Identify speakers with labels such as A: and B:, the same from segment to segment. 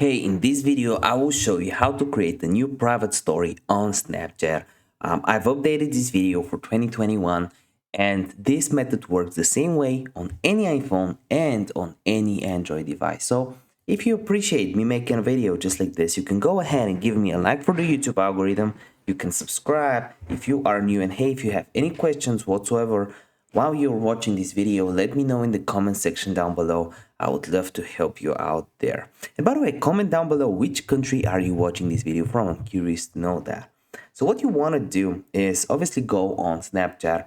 A: Hey, in this video, I will show you how to create a new private story on Snapchat. I've updated this video for 2021 and this method works the same way on any iPhone and on any Android device. So if you appreciate me making a video just like this, you can go ahead and give me a like for the YouTube algorithm. You can subscribe if you are new, and hey, if you have any questions whatsoever while you're watching this video, let me know in the comment section down below. I would love to help you out there. And by the way, comment down below which country are you watching this video from. I'm curious to know that. So what you want to do is obviously go on Snapchat,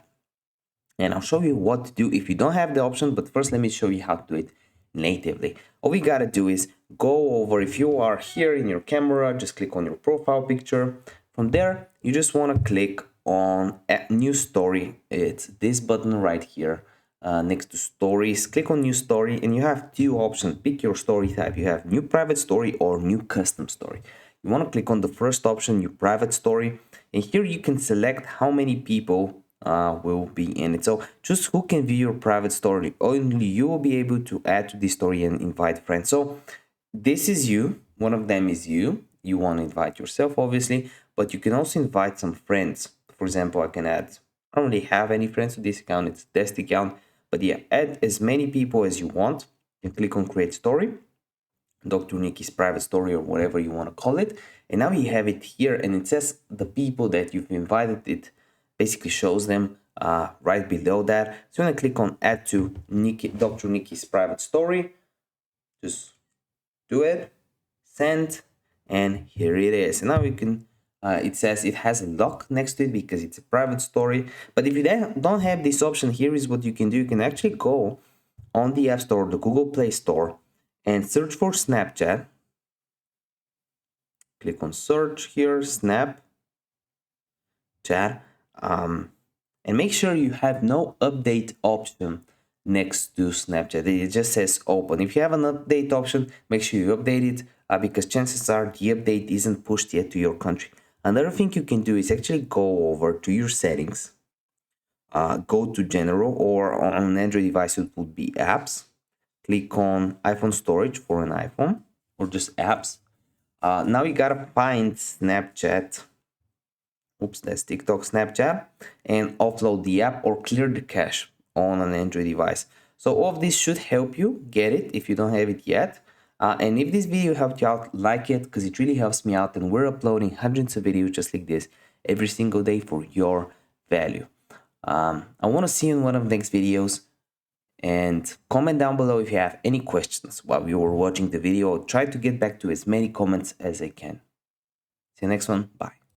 A: and I'll show you what to do if you don't have the option. But first, let me show you how to do it natively. All we gotta do is go over, if you are here in your camera, just click on your profile picture. From there, you just want to click on a new story. It's this button right here next to stories. Click on new story and you have two options. Pick your story type. You have new private story or new custom story. You want to click on the first option, new private story, and here you can select how many people will be in it. So just who can view your private story. Only you will be able to add to the story and invite friends. So this is you. One of them is you. You want to invite yourself, obviously, but you can also invite some friends. For example, I can add, I don't really have any friends to this account. It's a test account, but yeah, add as many people as you want. You can click on create story, Dr. Niki's private story, or whatever you want to call it. And now you have it here, and it says the people that you've invited. It basically shows them right below that. So you want to click on add to Niki, Dr. Niki's private story. Just do it, send, and here it is. And now you can, it says it has a lock next to it because it's a private story. But if you don't have this option, here is what you can do. You can actually go on the App Store, the Google Play Store, and search for Snapchat. Click on search here, Snapchat, and make sure you have no update option next to Snapchat. It just says open. If you have an update option, make sure you update it because chances are the update isn't pushed yet to your country. Another thing you can do is actually go over to your settings, go to general, or on an Android device it would be apps. Click on iPhone storage for an iPhone, or just apps. Now you gotta find Snapchat. Oops, that's TikTok, Snapchat, and offload the app or clear the cache on an Android device. So all of this should help you get it if you don't have it yet. And if this video helped you out, like it, because it really helps me out, and we're uploading hundreds of videos just like this every single day for your value. I want to see you in one of the next videos, and comment down below if you have any questions while you were watching the video. I'll try to get back to as many comments as I can. See you next one. Bye.